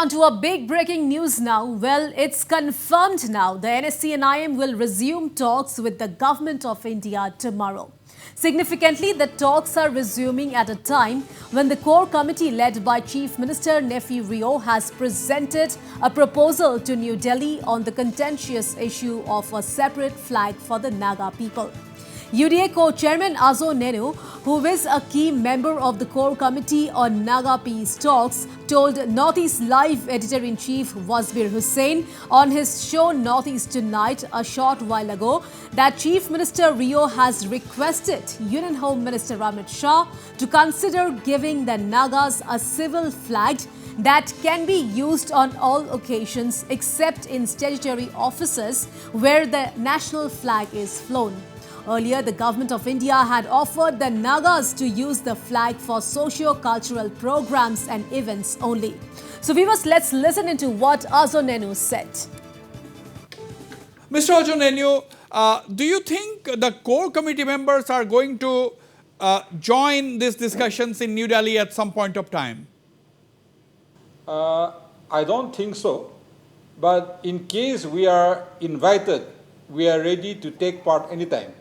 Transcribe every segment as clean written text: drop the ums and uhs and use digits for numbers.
on to a big breaking news now. Well, it's confirmed now. The NSCN-IM will resume talks with the government of India tomorrow. Significantly, the talks are resuming at a time when the core committee led by Chief Minister Neiphiu Rio has presented a proposal to New Delhi on the contentious issue of a separate flag for the Naga people. UDA co-chairman Azo Nenu, who is a key member of the core committee on Naga peace talks, told Northeast Live editor-in-chief Wasbir Hussain on his show Northeast Tonight a short while ago that Chief Minister Rio has requested Union Home Minister Amit Shah to consider giving the Nagas a civil flag that can be used on all occasions except in statutory offices where the national flag is flown. Earlier, the government of India had offered the Nagas to use the flag for socio-cultural programs and events only. So viewers, let's listen into what Azo Nenu said. Mr. Azo Nenu, do you think the core committee members are going to join these discussions in New Delhi at some point of time? I don't think so. But in case we are invited, we are ready to take part anytime.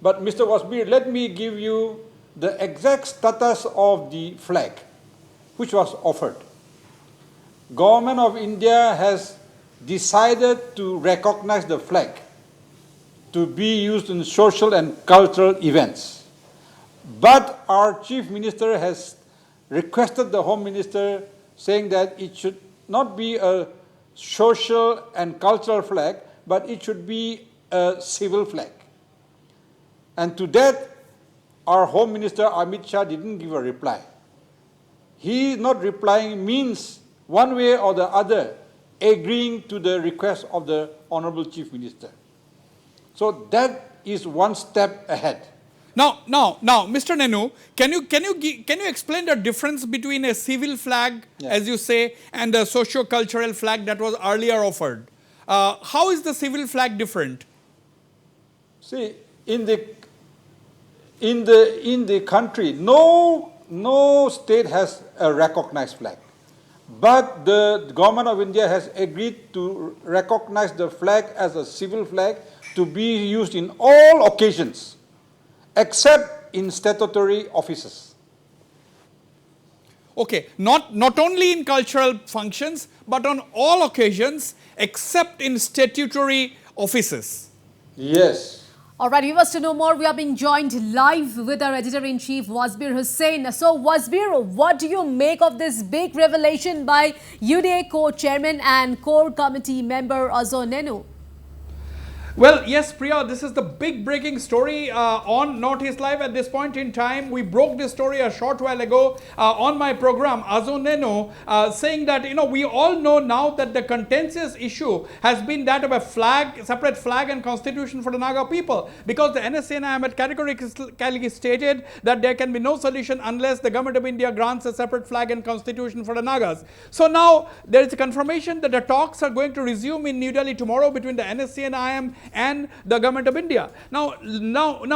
But Mr. Wasbir, let me give you the exact status of the flag which was offered. Government of India has decided to recognize the flag to be used in social and cultural events. But our Chief Minister has requested the Home Minister saying that it should not be a social and cultural flag, but it should be a civil flag. And to that, our Home Minister Amit Shah didn't give a reply. He not replying means one way or the other agreeing to the request of the Honorable Chief Minister. So that is one step ahead. Now, Mr. Nenu, can you explain the difference between a civil flag, as you say, and a socio-cultural flag that was earlier offered? How is the civil flag different? See, in the country, no state has a recognized flag. But the government of India has agreed to recognize the flag as a civil flag to be used in all occasions, except in statutory offices. Okay, not only in cultural functions, but on all occasions, except in statutory offices. Yes. All right, viewers, to know more, we are being joined live with our editor-in-chief, Wasbir Hussain. So, Wasbir, what do you make of this big revelation by UDA co-chairman and core committee member Azo Nenu? Well, yes, Priya, this is the big breaking story on Northeast Live at this point in time. We broke this story a short while ago on my program, Azo Nenu, saying that, we all know now that the contentious issue has been that of a flag, separate flag and constitution for the Naga people, because the NSCN-IM had categorically stated that there can be no solution unless the government of India grants a separate flag and constitution for the Nagas. So now there is a confirmation that the talks are going to resume in New Delhi tomorrow between the NSCN-IM and the government of India. Now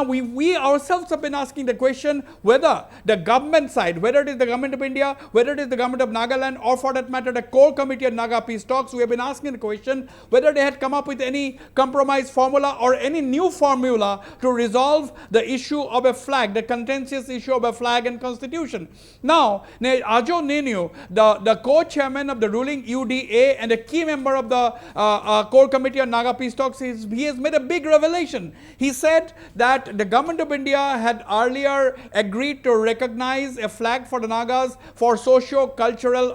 we ourselves have been asking the question whether the government side, whether it is the government of India, whether it is the government of Nagaland, or for that matter the core committee on Naga peace talks, we have been asking the question whether they had come up with any compromise formula or any new formula to resolve the issue of a flag, the contentious issue of a flag and constitution. Now, Azo Nenu, the co-chairman of the ruling UDA and a key member of the core committee on Naga peace talks, he has made a big revelation. He said that the government of India had earlier agreed to recognize a flag for the Nagas for socio-cultural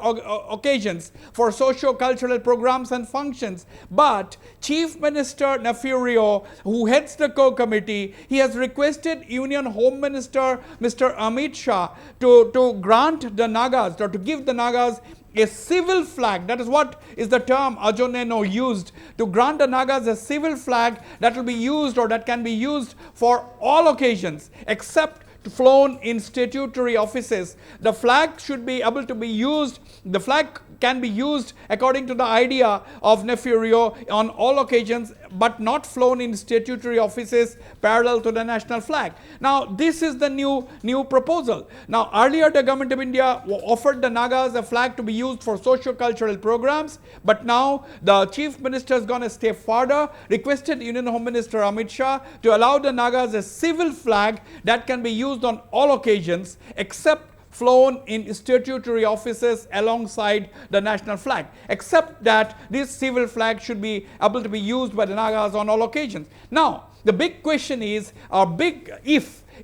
occasions, for socio-cultural programs and functions. But Chief Minister Neiphiu Rio, who heads the core committee, he has requested Union Home Minister Mr. Amit Shah to grant the Nagas, or to give the Nagas a civil flag. That is what is the term Azo Nenu used, to grant the Nagas a civil flag that will be used, or that can be used for all occasions except flown in statutory offices. The flag should be able to be used, the flag can be used according to the idea of Neiphiu Rio on all occasions but not flown in statutory offices parallel to the national flag. Now, this is the new proposal. Now, earlier the Government of India offered the Naga as a flag to be used for socio-cultural programs, but now the Chief Minister has gone a step further, requested Union Home Minister Amit Shah to allow the Naga as a civil flag that can be used on all occasions except flown in statutory offices alongside the national flag, except that this civil flag should be able to be used by the Nagas on all occasions. Now, the big question is,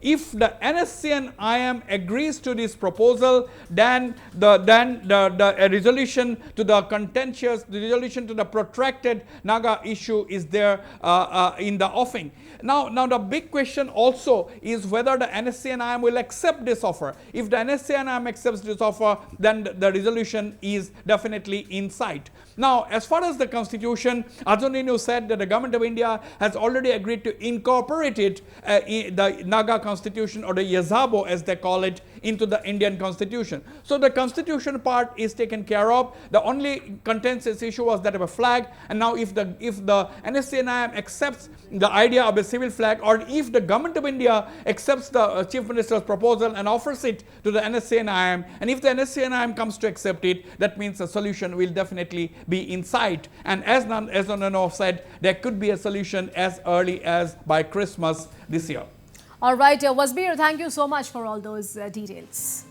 if the NSCN-IM agrees to this proposal, then the resolution to the contentious, the resolution to the protracted Naga issue is there in the offing. Now the big question also is whether the NSCN-IM will accept this offer. If the NSCN-IM accepts this offer, then the resolution is definitely in sight. Now, as far as the Constitution, Azoninu said that the Government of India has already agreed to incorporate it, the Naga Constitution, or the Yazabo as they call it, into the Indian Constitution. So the Constitution part is taken care of. The only contentious issue was that of a flag, and now if the NSCN-IM accepts the idea of a civil flag, or if the Government of India accepts the Chief Minister's proposal and offers it to the NSCN-IM, and if the NSCN-IM comes to accept it, that means a solution will definitely be in sight. And as Nano said, there could be a solution as early as by Christmas this year. All right, Wasbir, thank you so much for all those details.